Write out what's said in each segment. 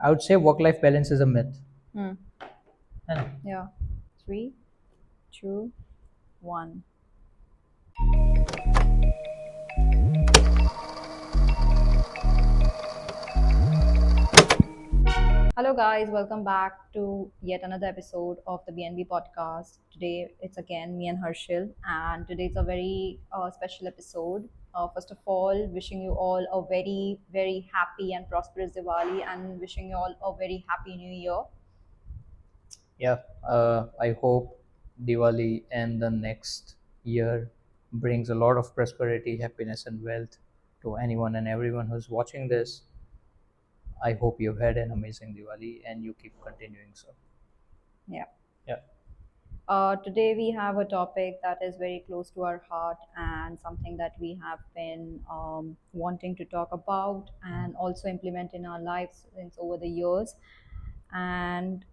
I would say work-life balance is a myth. Hmm. है ना? Yeah. Three, two, one. Hello, guys. Welcome back to yet another episode of the BNB podcast. Today, it's again me and Harshil, and today's a very special episode. First of all, wishing you all a very, very happy and prosperous Diwali, and wishing you all a very happy New Year. Yeah. I hope Diwali and the next year brings a lot of prosperity, happiness, and wealth to anyone and everyone who's watching this. I hope you've had an amazing Diwali and you keep continuing so. Yeah. Yeah. Today, we have a topic that is very close to our heart and something that we have been wanting to talk about and also implement in our lives since over the years. And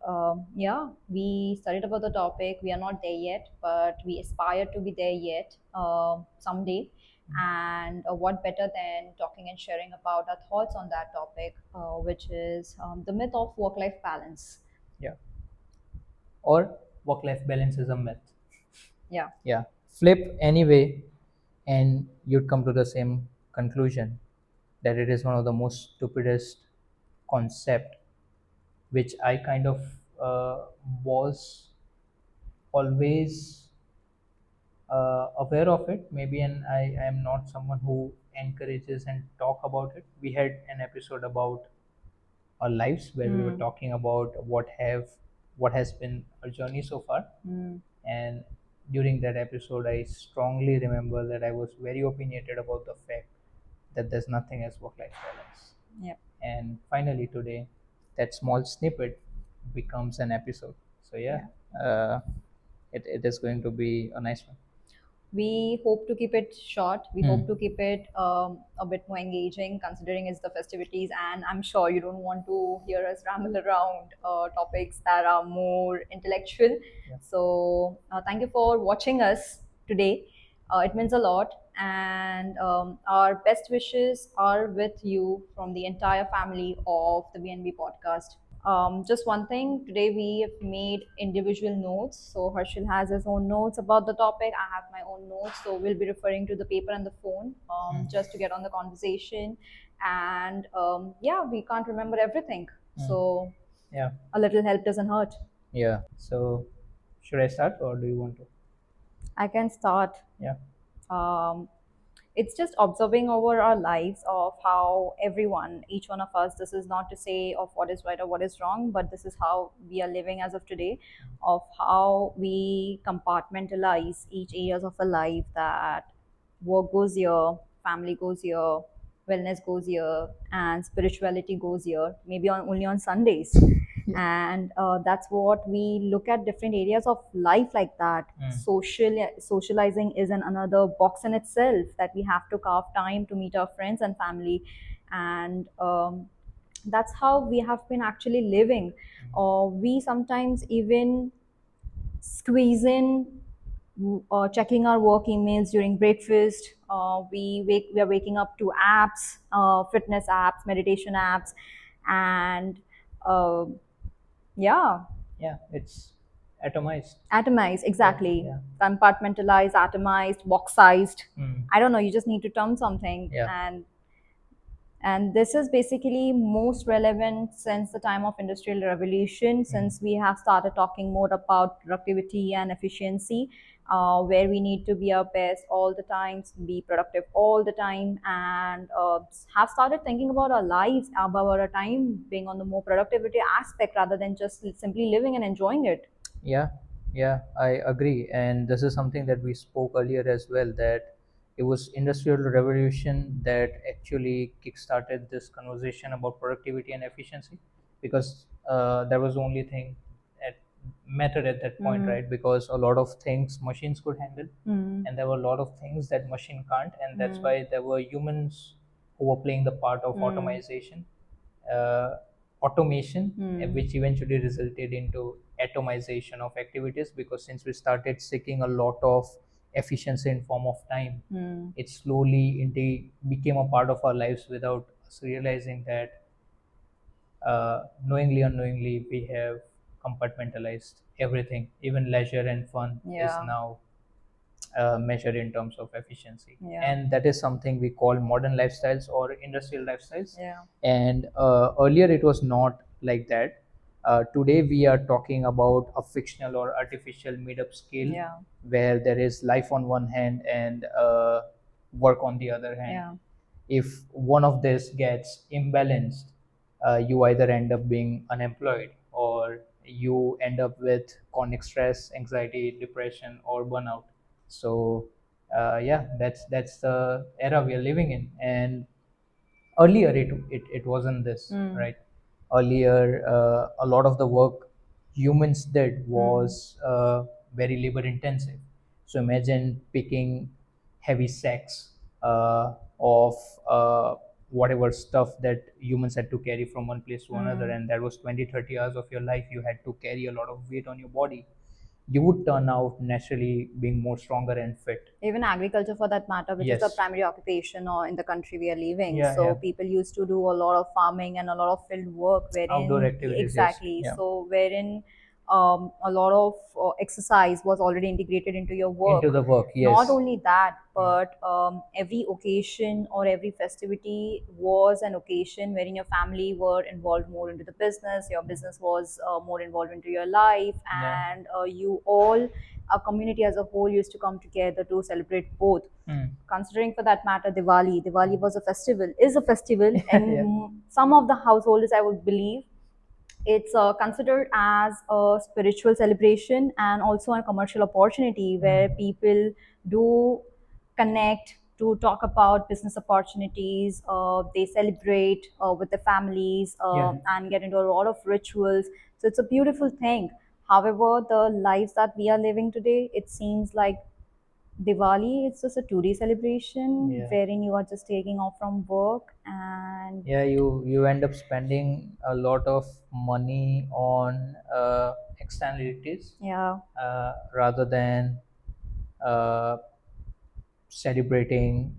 yeah, we studied about the topic. We are not there yet, but we aspire to be there yet someday. And what better than talking and sharing about our thoughts on that topic, which is the myth of work life balance. Yeah. Or work-life balance is a myth. Yeah. Yeah. Flip anyway, and you'd come to the same conclusion that it is one of the most stupidest concept which I kind of was always aware of it maybe, and I am not someone who encourages and talk about it. We had an episode about our lives where we were Mm. talking about what has been our journey so far, Mm. and during that episode I strongly remember that I was very opinionated about the fact that there's nothing as work life balance. Yeah. And finally today that small snippet becomes an episode. So yeah, Yeah. it is going to be a nice one. We hope to keep it short. We Hmm. hope to keep it a bit more engaging, considering it's the festivities. And I'm sure you don't want to hear us ramble around topics that are more intellectual. Yeah. So, thank you for watching us today. It means a lot. And our best wishes are with you from the entire family of the BNB podcast. Just one thing, today we have made individual notes. So Harshil has his own notes about the topic. I have my own notes. So we'll be referring to the paper and the phone just to get on the conversation. And yeah, we can't remember everything. So Yeah. a little help doesn't hurt. Yeah. So should I start or do you want to? I can start. Yeah. Um, it's just observing over our lives of how everyone, each one of us, this is not to say of what is right or what is wrong, but this is how we are living as of today, of how we compartmentalize each areas of our life, that work goes here, family goes here, wellness goes here, and spirituality goes here, maybe only on Sundays. And that's what we look at different areas of life like that. Socializing is another box in itself, that we have to carve time to meet our friends and family. And that's how we have been actually living. We sometimes even squeeze in checking our work emails during breakfast. We are waking up to apps, fitness apps, meditation apps, and uh, yeah, Yeah. It's atomized. atomized, exactly. Yeah. Compartmentalized, atomized, box sized. Hmm. I don't know, you just need to term something. Yeah. And this is basically most relevant since the time of industrial revolution, since we have started talking more about productivity and efficiency, where we need to be our best all the time, be productive all the time, and have started thinking about our lives, about our time being on the more productivity aspect rather than just simply living and enjoying it. Yeah, yeah, I agree. And this is something that we spoke earlier as well, that it was industrial revolution that actually kickstarted this conversation about productivity and efficiency, because that was the only thing that mattered at that point, right? Because a lot of things machines could handle, and there were a lot of things that machine can't, and that's why there were humans who were playing the part of automation, uh, automation, which eventually resulted into atomization of activities, because since we started seeking a lot of efficiency in form of time, it slowly became a part of our lives without us realizing that knowingly unknowingly we have compartmentalized everything. Even leisure and fun is Yeah. now measured in terms of efficiency, Yeah. and that is something we call modern lifestyles or industrial lifestyles. Yeah. And earlier it was not like that. Today we are talking about a fictional or artificial made-up scale Yeah. where there is life on one hand and work on the other hand. Yeah. If one of this gets imbalanced, you either end up being unemployed or you end up with chronic stress, anxiety, depression, or burnout. So yeah, that's the era we are living in. And earlier it wasn't this, Mm. right? Earlier a lot of the work humans did Mm. was very labor intensive. So imagine picking heavy sacks of whatever stuff that humans had to carry from one place to another, Mm. and that was 20-30 hours of your life you had to carry a lot of weight on your body. You would turn out naturally being more stronger and fit. Even agriculture for that matter, which is the Yes. primary occupation or in the country we are living. Yeah, So yeah. people used to do a lot of farming and a lot of field work Outdoor wherein activities, yes. exactly. Yeah. So wherein a lot of exercise was already integrated into your work. Into the work, Not yes. only that, Mm. but every occasion or every festivity was an occasion wherein your family were involved more into the business, your business was more involved into your life, Yeah. and you all, a community as a whole, used to come together to celebrate both. Mm. Considering for that matter, Diwali was a festival, is a festival, Yeah. and some of the households, I would believe, it's considered as a spiritual celebration and also a commercial opportunity where Mm. people do connect to talk about business opportunities. They celebrate with their families Yeah. and get into a lot of rituals. So it's a beautiful thing. However, the lives that we are living today, it seems like Diwali, it's just a 2 day celebration Yeah. wherein you are just taking off from work and Yeah, you end up spending a lot of money on externalities yeah, rather than uh, celebrating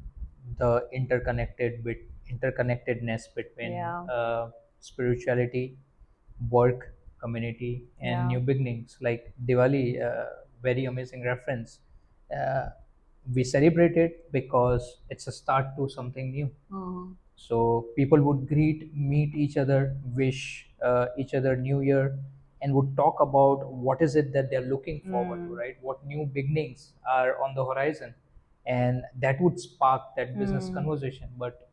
the interconnectedness between yeah, spirituality, work, community, and yeah. new beginnings. Like Diwali, very amazing reference. Uh, we celebrate it because it's a start to something new. Mhm. So people would meet each other, wish each other New Year, and would talk about what is it that they're looking forward to, Mm. right? What new beginnings are on the horizon, and that would spark that business Mm. conversation. But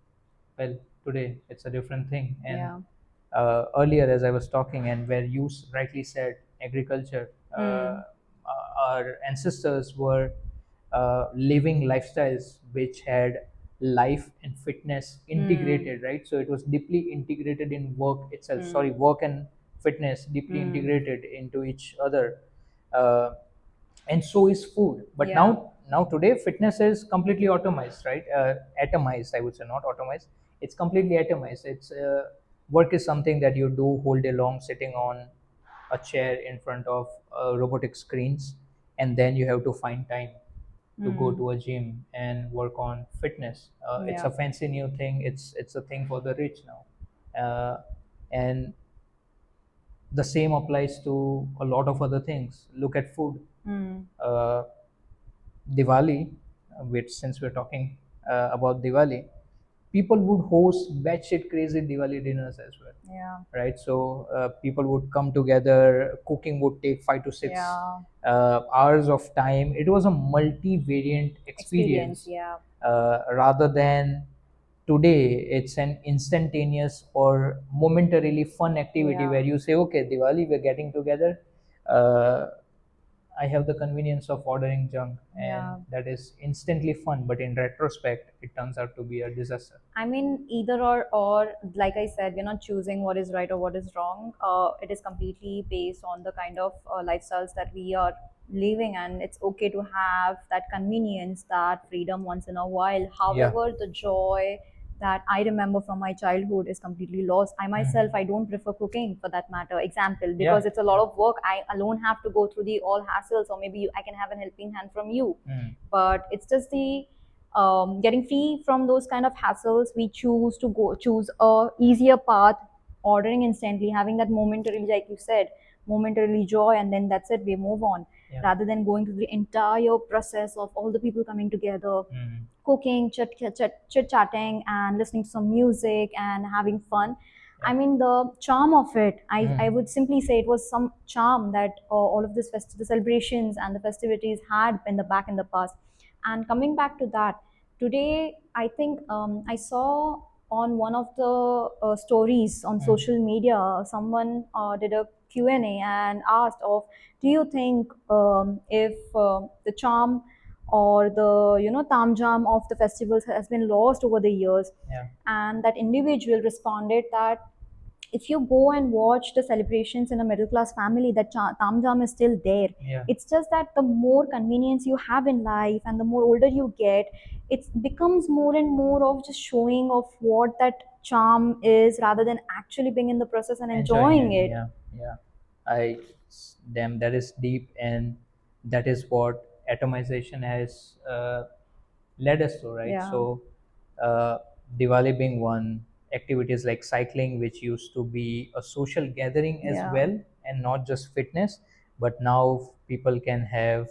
well, today it's a different thing. And Yeah. earlier, as I was talking, and where you rightly said, agriculture, Mm. our ancestors were living lifestyles which had life and fitness Mm. integrated, right? So it was deeply integrated in work itself. Sorry, Mm. work and fitness deeply Mm. integrated into each other. Uh, and so is food. But Yeah. now today fitness is completely atomized, right? Atomized, I would say, not atomized. It's completely atomized. It's work is something that you do whole day long, sitting on a chair in front of robotic screens, and then you have to find time to go Mm. to a gym and work on fitness. It's Yeah. a fancy new thing. It's a thing for the rich now, and the same applies to a lot of other things. Look at food. Mm. uh, Diwali, which since we're talking about Diwali, people would host batshit crazy Diwali dinners as well, Yeah. right? So people would come together. Cooking would take 5 to 6 Yeah. hours of time. It was a multi-variant Experience. experience Yeah. rather than today. It's an instantaneous or momentarily fun activity Yeah. where you say, okay, Diwali, we're getting together. Uh, I have the convenience of ordering junk, and Yeah. that is instantly fun. But in retrospect, it turns out to be a disaster. I mean, either or, like I said, we're not choosing what is right or what is wrong. It is completely based on the kind of lifestyles that we are living, and it's okay to have that convenience, that freedom once in a while. Yeah. However, the joy that I remember from my childhood is completely lost. I myself, I don't prefer cooking for that matter. Example, Yeah. because it's a lot of work. I alone have to go through the all hassles, or maybe I can have a helping hand from you. Mm. But it's just the getting free from those kind of hassles, we choose to go choose a easier path ordering instantly, having that momentarily, like you said, momentarily joy, and then that's it, we move on, Yeah. rather than going through the entire process of all the people coming together, Mm. cooking, chit chatting, and listening to some music and having fun. I Yeah. mean, the charm of it, I Mm. would simply say it was some charm that all of this the celebrations and the festivities had in the back in the past. And coming back to that, today, I think I saw on one of the stories on Mm. social media, someone did a Q&A and asked of, do you think if the charm or the tamjam of the festivals has been lost over the years? Yeah. And that individual responded that if you go and watch the celebrations in a middle class family, that tamjam is still there. Yeah. It's just that the more convenience you have in life and the more older you get, it becomes more and more of just showing of what that charm is, rather than actually being in the process and Enjoying enjoying it. it. Yeah. Yeah. I Damn, that is deep, and that is what atomization has led us to, right? Yeah, So, uh, Diwali being one, activities like cycling, which used to be a social gathering as yeah. well, and not just fitness, but now people can have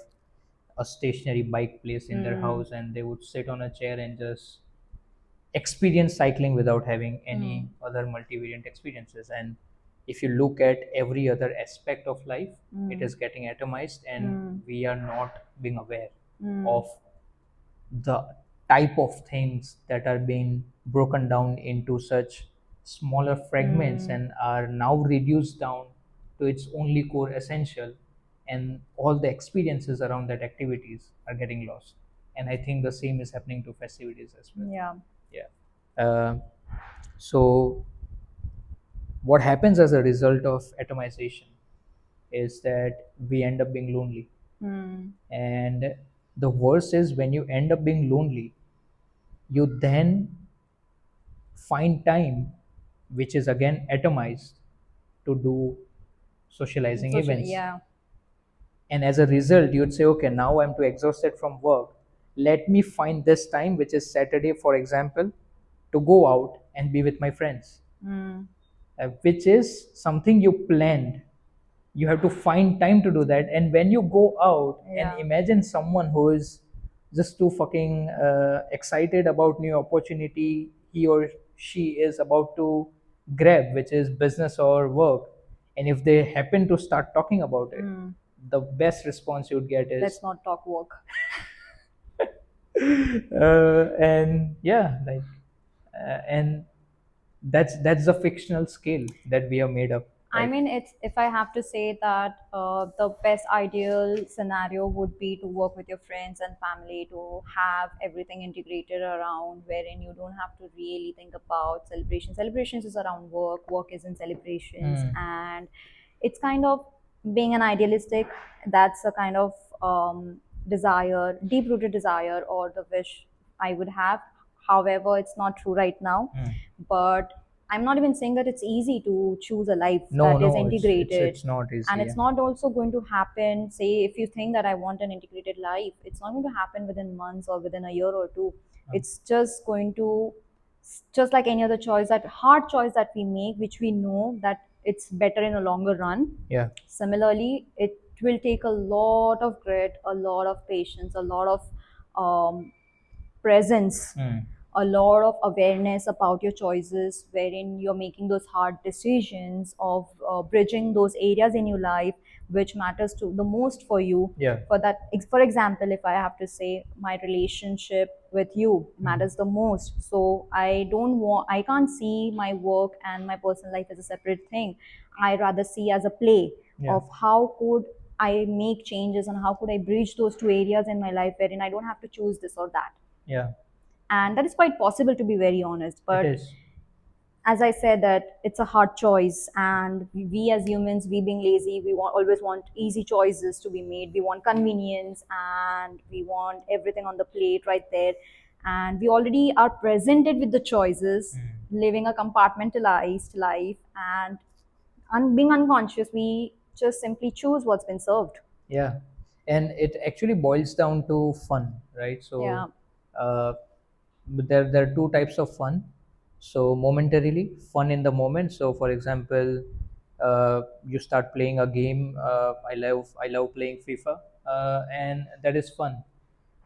a stationary bike placed in their Mm. house, and they would sit on a chair and just experience cycling without having any Mm. other multivariant experiences. And if you look at every other aspect of life, it Mm. is getting atomized, and Mm. we are not being aware Mm. of the type of things that are being broken down into such smaller fragments Mm. and are now reduced down to its only core essential, and all the experiences around that activities are getting lost. And I think the same is happening to festivities as well. Yeah. Yeah. So what happens as a result of atomization is that we end up being lonely. Mm. And the worst is when you end up being lonely, you then find time, which is again atomized, to do socializing Social, events. yeah. And as a result, you'd say, okay, now I'm too exhausted from work. Let me find this time, which is Saturday, for example, to go out and be with my friends, Mm. which is something you planned. You have to find time to do that. And when you go out and Yeah. imagine someone who is just too fucking excited about new opportunity he or she is about to grab, which is business or work, and if they happen to start talking about it, Mm. the best response you'd get is Let's not talk work. and yeah, like and that's the fictional scale that we have made up, I right? mean, it's if I have to say that the best ideal scenario would be to work with your friends and family, to have everything integrated around, wherein you don't have to really think about celebrations. Celebrations is around work, work is in celebrations, Mm. and it's kind of being an idealistic. That's a kind of desire, deep rooted desire, or the wish I would have. However, it's not true right now, Mm. but I'm not even saying that it's easy to choose a life No, that is no, integrated. it's not easy. And Yeah. it's not also going to happen, say, if you think that I want an integrated life, it's not going to happen within months or within a year or two. Uh, It's just going to, just like any other choice, that hard choice that we make, which we know that it's better in a longer run. yeah. Similarly, it will take a lot of grit, a lot of patience, a lot of presence, Mm. a lot of awareness about your choices, wherein you're making those hard decisions of bridging those areas in your life which matters to the most for you. Yeah. For that, for example, if I have to say, my relationship with you Mm. matters the most, so I can't see my work and my personal life as a separate thing. I rather see as a play Yeah. of how could I make changes and how could I bridge those two areas in my life wherein I don't have to choose this or that. Yeah. And that is quite possible, to be very honest, It but is. as I said, that it's a hard choice, and we as humans, we being lazy, we always want easy choices to be made, we want convenience, and we want everything on the plate right there, and we already are presented with the choices, Mm. living a compartmentalized life, and being unconscious, we just simply choose what's been served. Yeah. And it actually boils down to fun, right? So Yeah. uh, there are two types of fun. So momentarily fun in the moment. So for example, you start playing a game. I love playing FIFA, and that is fun,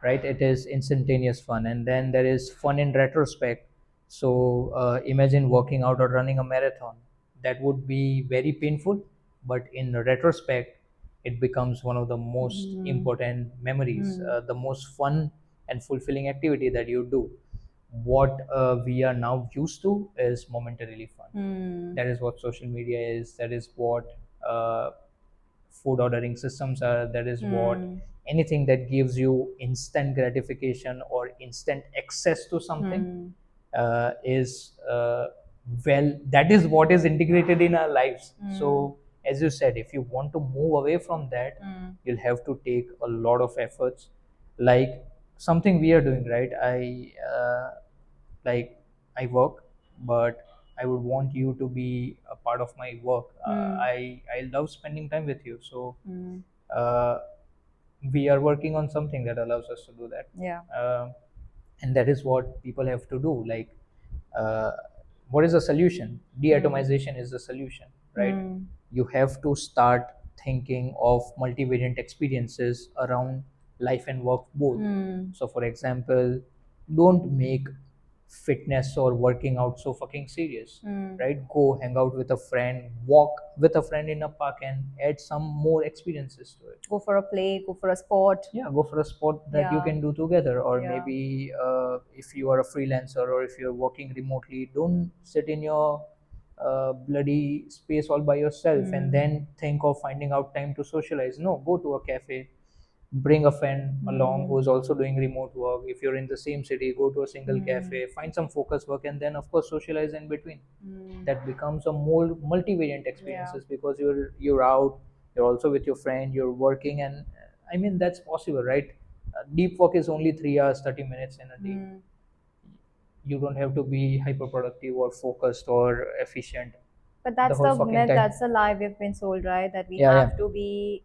right? It is instantaneous fun. And then there is fun in retrospect. So imagine working out or running a marathon. That would be very painful, but in retrospect it becomes one of the most Mm. important memories, Mm. the most fun and fulfilling activity that you do. What we are now used to is momentarily fun. Mm. That is what social media is. That is what food ordering systems are. That is what Mm. anything that gives you instant gratification or instant access to something Mm. is well, that is what is integrated in our lives. Mm. So as you said, if you want to move away from that, Mm. you'll have to take a lot of efforts, like something we are doing, right? Like I work, but I would want you to be a part of my work. Mm. I love spending time with you. So Mm. uh, we are working on something that allows us to do that. Yeah. And that is what people have to do. Like uh, what is the solution? Mm. De-atomization is the solution, right? Mm. You have to start thinking of multivariant experiences around life and work both. Mm. So for example, don't make fitness or working out so fucking serious, Mm. right? Go hang out with a friend, walk with a friend in a park, and add some more experiences to it. Go for a play, go for a sport. Yeah, go for a sport that you Yeah. can do together. Or Yeah. maybe if you are a freelancer or if you're working remotely, don't sit in your bloody space all by yourself and Mm. then think of finding out time to socialize. No, go to a cafe, bring a friend along Mm. who's also doing remote work. If you're in the same city, go to a single Mm. cafe, find some focus work, and then of course socialize in between. Mm. That becomes a more multivariant Yeah. experiences, because you're out, you're also with your friend, you're working. And I mean, that's possible, right? Deep work is only 3 hours 30 minutes in a day. Mm. You don't have to be hyper productive or focused or efficient But the that's whole the fucking myth, time. that's the lie we've been sold, right? That we Yeah, yeah, have to be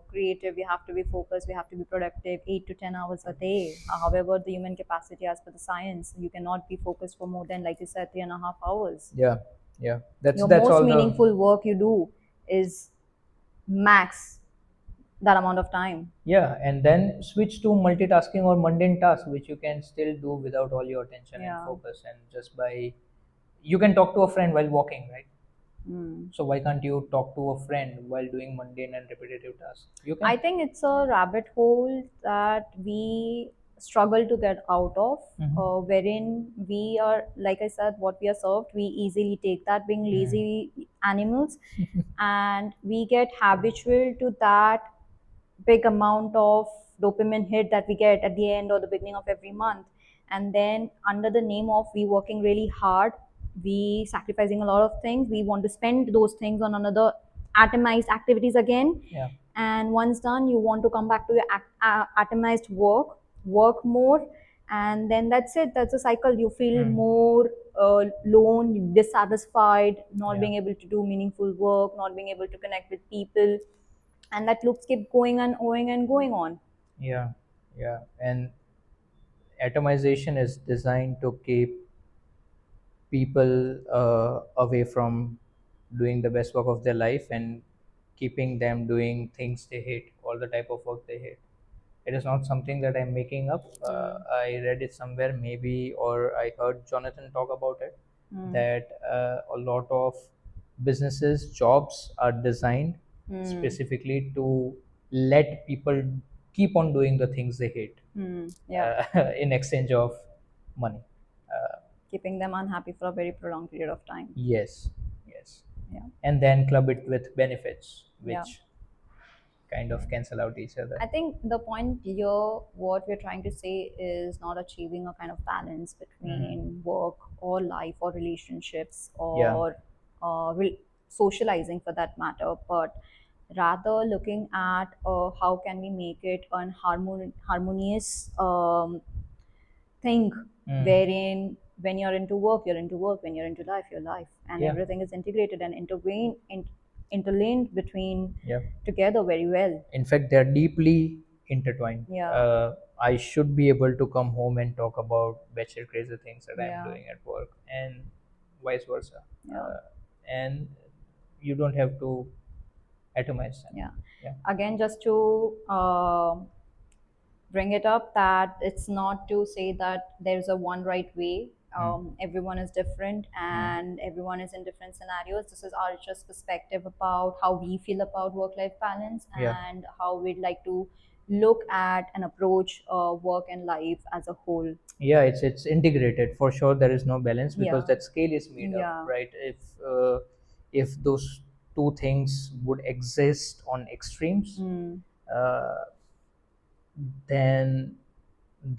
creative, we have to be focused, we have to be productive 8 to 10 hours a day. However, the human capacity, as per the science, you cannot be focused for more than, like you said, 3.5 hours. yeah, yeah. that's Your that's most all the meaningful work you do is max that amount of time. Yeah, and then switch to multitasking or mundane tasks, which you can still do without all your attention and Yeah. focus. And just by, you can talk to a friend while walking, right? Mm. So why can't you talk to a friend while doing mundane and repetitive tasks? You I can. think it's a rabbit hole that we struggle to get out of, Hmm. wherein we are, like I said, what we are served, we easily take that, being lazy animals, and we get habitual to that big amount of dopamine hit that we get at the end or the beginning of every month. And then, under the name of we working really hard, we sacrificing a lot of things, we want to spend those things on another atomized activities again. Yeah, And once done, you want to come back to your atomized work, work more, and then that's it, that's a cycle. You feel mm. more lone, dissatisfied, not Yeah, being able to do meaningful work, not being able to connect with people, and that loops keep going and going and going on. yeah, yeah. And atomization is designed to keep people away from doing the best work of their life and keeping them doing things they hate, all the type of work they hate. It is not something that I'm making up. Mm. I read it somewhere, maybe, or I heard Jonathan talk about it, Mm. that a lot of businesses, jobs are designed Mm. specifically to let people keep on doing the things they hate Mm. Yeah. in exchange of money. Keeping them unhappy for a very prolonged period of time. Yes, yes. Yeah. And then club it with benefits, Yeah. which kind of cancel out each other. I think the point here, what we're trying to say, is not achieving a kind of balance Hmm. between work or life or relationships Yeah, or socializing for that matter, but rather looking at how can we make it an harmonious thing, mm. wherein when you're into work, you're into work, when you're into life, your life, and Yeah, everything is integrated and interlinked between yeah. together very well. In fact, they're deeply intertwined. Yeah. I should be able to come home and talk about bachelor crazy things that I'm Yeah. doing at work, and vice versa. Yeah. And you don't have to atomize them. Yeah. Yeah. Again, just to bring it up, that it's not to say that there's a one right way. Mm. Everyone is different Mm. and everyone is in different scenarios. This is our just perspective about how we feel about work life balance Yeah. and how we'd like to look at and approach work and life as a whole. Yeah, it's integrated for sure. There is no balance because Yeah. that scale is made up, Yeah. right? If those two things would exist on extremes, Mm. uh, then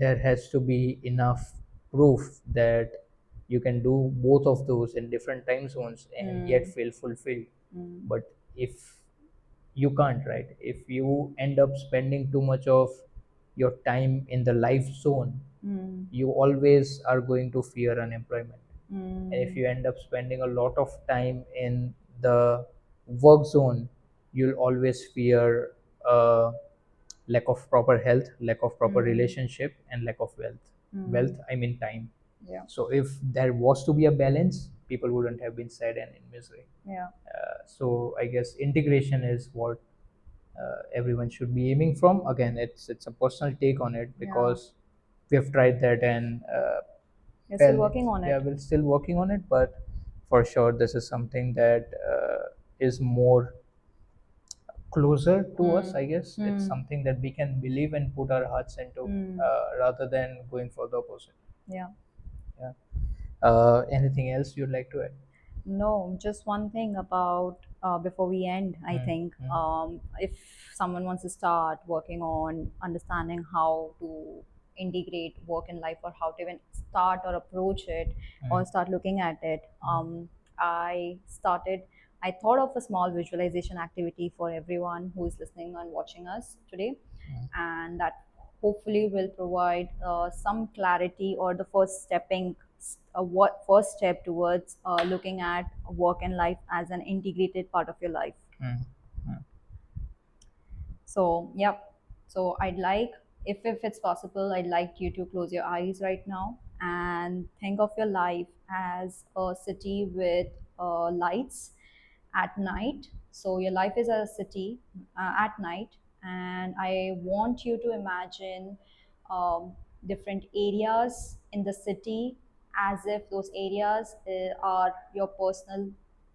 there has to be enough proof that you can do both of those in different time zones and yet Mm. feel fulfilled. Mm. But if you can't, right, if you end up spending too much of your time in the life zone, Mm. you always are going to fear unemployment. And if Mm. you end up spending a lot of time in the work zone, you'll always fear lack of proper health, lack of proper Mm. relationship, and lack of wealth. Mm. Wealth, I mean time. Yeah. So if there was to be a balance, people wouldn't have been sad and in misery. Yeah. So I guess integration is what everyone should be aiming from. Again, it's a personal take on it Yeah. because we have tried that, and You're still well, working on yeah, it. we're still working on it, but for sure this is something that is more closer to us. I Mm. guess it's Mm. something that we can believe and put our hearts into, Mm. rather than going for the opposite. Yeah. Yeah. Anything else you'd like to add? No, just one thing about before we end, I Mm, think mm, if someone wants to start working on understanding how to integrate work and life, or how to even start or approach it mm, or start looking at it, mm, I started, I thought of a small visualization activity for everyone who is listening and watching us today, mm, and that hopefully will provide some clarity or the first stepping what first step towards looking at work and life as an integrated part of your life. mm, mm, So yep, so I'd like, if it's possible, I'd like you to close your eyes right now and think of your life as a city with lights at night. So your life is a city at night, and I want you to imagine um, different areas in the city as if those areas are your personal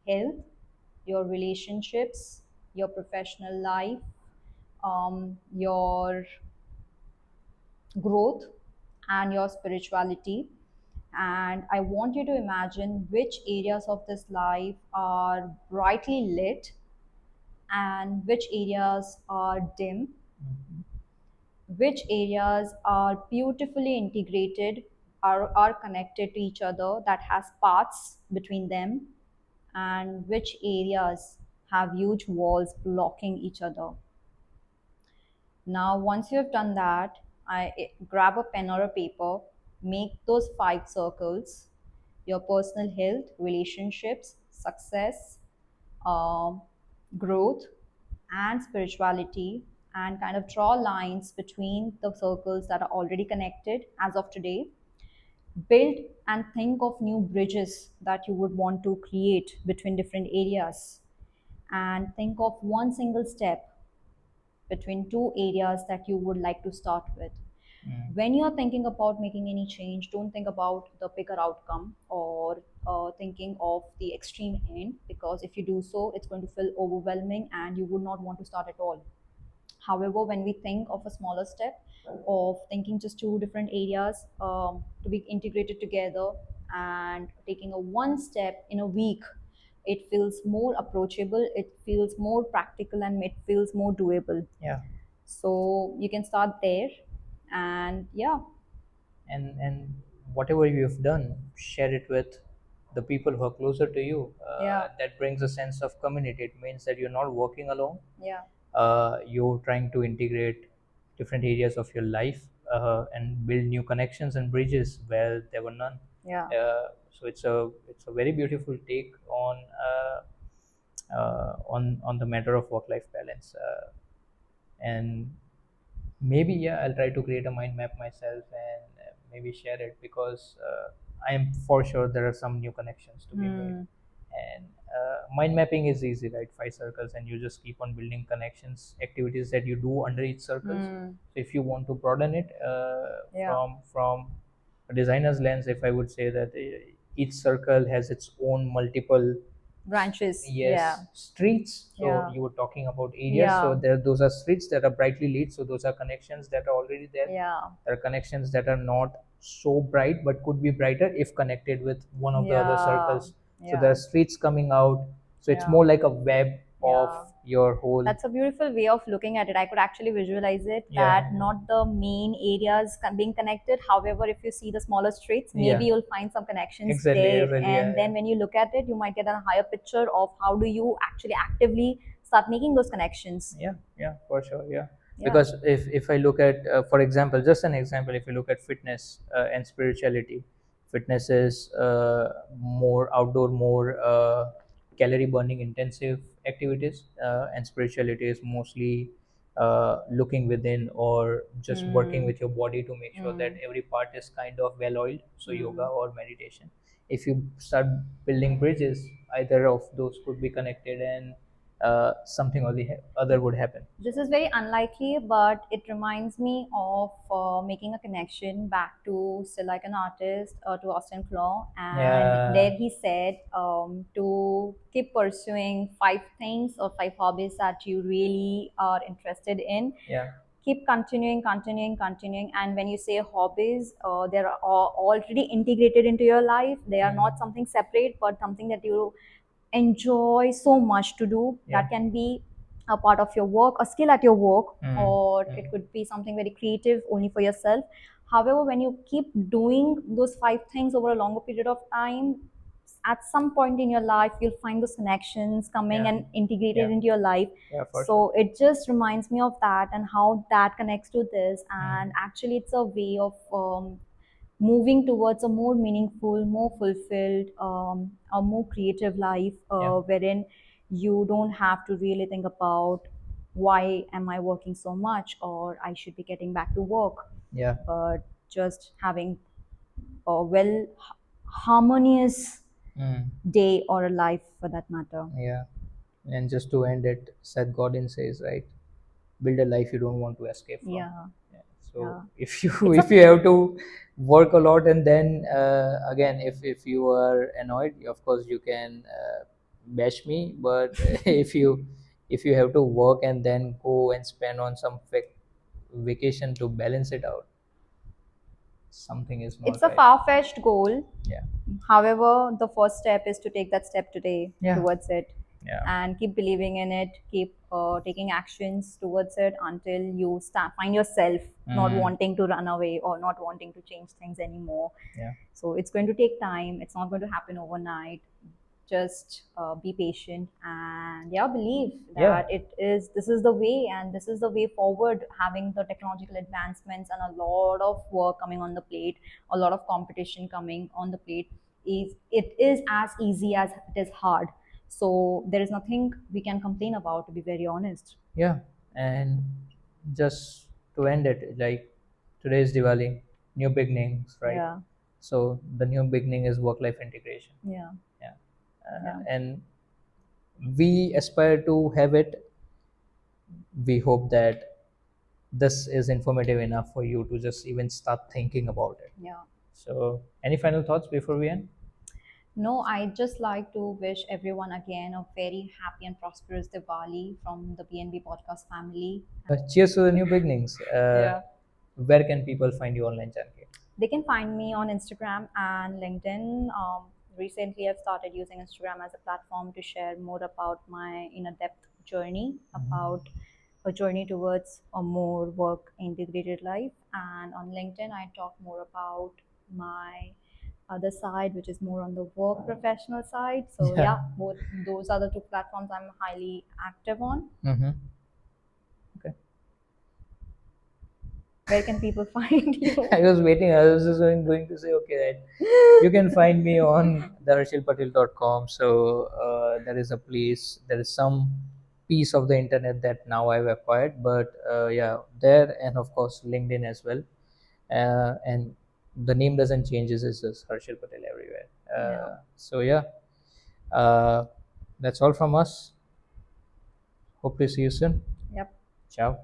health, your relationships, your professional life, your growth, and your spirituality. And I want you to imagine which areas of this life are brightly lit and which areas are dim, which areas are beautifully integrated, are connected to each other, that has paths between them, and which areas have huge walls blocking each other. Now, once you have done that, grab a pen or a paper, make those 5 circles: your personal health, relationships, success, um, growth, and spirituality, and kind of draw lines between the circles that are already connected as of today. Build and think of new bridges that you would want to create between different areas, and think of one single step between two areas that you would like to start with. mm, When you're thinking about making any change, don't think about the bigger outcome or thinking of the extreme end, because if you do so, it's going to feel overwhelming and you would not want to start at all. However, when we think of a smaller step of thinking just two different areas to be integrated together and taking a one step in a week, it feels more approachable, it feels more practical, and it feels more doable. yeah. So you can start there. And yeah. And whatever you've done, share it with the people who are closer to you. Yeah. That brings a sense of community. It means that you're not working alone. Yeah. You're trying to integrate different areas of your life, and build new connections and bridges where there were none. Yeah. So it's a very beautiful take on the matter of work life balance. And Maybe, yeah, I'll try to create a mind map myself and maybe share it, because I am for sure there are some new connections to be made. Hmm. And mind mapping is easy, right? 5 circles, and you just keep on building connections, activities that you do under each circles. Hmm. So if you want to broaden it, Yeah. from a designer's lens, if I would say that each circle has its own multiple, Branches. Yeah. yes, streets. So Yeah. you were talking about areas. So Yeah. there, those are streets that are brightly lit. So those are connections that are already there. Yeah. There are connections that are not so bright but could be brighter if connected with one of the other Yeah. circles. So there are Yeah. streets coming out. So it's Yeah. more like a web of Yeah. your whole. That's a beautiful way of looking at it. I could actually visualize it Yeah. that not the main areas being connected. However, if you see the smaller streets, Yeah. maybe you'll find some connections Exactly. there. Exactly. Yeah. And Yeah. then when you look at it, you might get a higher picture of how do you actually actively start making those connections. Yeah, yeah, for sure, yeah. Yeah. Because if I look at, for example, just an example, if you look at fitness and spirituality, fitness is more outdoor, more calorie burning intensive activities, and spirituality is mostly looking within, or just working Mm. with your body to make sure that Mm. every part is kind of well oiled. So yoga Mm. or meditation, if you start building bridges, either of those could be connected, and something or the other would happen. This is very unlikely, but it reminds me of making a connection back to Still Like an Artist, to Austin Claw. And there Yeah, he said to keep pursuing 5 things or 5 hobbies that you really are interested in. yeah, Keep continuing, continuing, continuing. And when you say hobbies, they're already integrated into your life. They are not something separate, but something that you enjoy so much to do. yeah. That can be a part of your work, a skill at your work, Mm, or it mm, could be something very creative only for yourself. However, when you keep doing those 5 things over a longer period of time, at some point in your life you'll find those connections coming yeah, and integrated yeah, into your life. yeah, for sure. So it just reminds me of that and how that connects to this. And Mm, actually it's a way of moving towards a more meaningful, more fulfilled, a more creative life, yeah, wherein you don't have to really think about why am I working so much or I should be getting back to work, yeah. but just having a well harmonious Mm, day or a life for that matter. yeah. And just to end it, Seth Godin says, right, build a life you don't want to escape from. Yeah, Yeah. So yeah. if you It's a if you have to work a lot, and then again, if you are annoyed, of course you can bash me. But if you have to work and then go and spend on some vacation to balance it out, something is it's not a right. far-fetched goal. Yeah, However, the first step is to take that step today yeah, towards it yeah. and keep believing in it, keep taking actions towards it until you find yourself not Mm, wanting to run away or not wanting to change things anymore. yeah, So it's going to take time, it's not going to happen overnight. Just be patient and yeah, believe yeah, that this is the way and this is the way forward. Having the technological advancements and a lot of work coming on the plate, a lot of competition coming on the plate, it is as easy as it is hard. So there is nothing we can complain about, to be very honest. yeah. And just to end it, like, today is Diwali, new beginnings, right? Yeah. So the new beginning is work-life integration. Yeah. Yeah, Yeah. and we aspire to have it. We hope that this is informative enough for you to just even start thinking about it. Yeah. So, any final thoughts before we end? No, I just like to wish everyone again a very happy and prosperous Diwali from the BNB podcast family. Cheers to the new beginnings. Yeah. Where can people find you online, Janki? They can find me on Instagram and LinkedIn. Recently, I've started using Instagram as a platform to share more about my inner depth journey, about a journey towards a more work integrated life. And on LinkedIn, I talk more about my other side, which is more on the work professional side. So, Yeah. yeah, both those are the two platforms I'm highly active on. Mm-hmm. Okay. Where can people find you? I was waiting. I was just going to say, okay, right. You can find me on theharshilpatil.com. So there is a place, there is some piece of the internet that now I've acquired. But yeah, there, and of course LinkedIn as well. And the name doesn't change; it's just Harshil Patel everywhere. Yeah. So yeah, uh, that's all from us. Hope to see you soon. Yep. Ciao.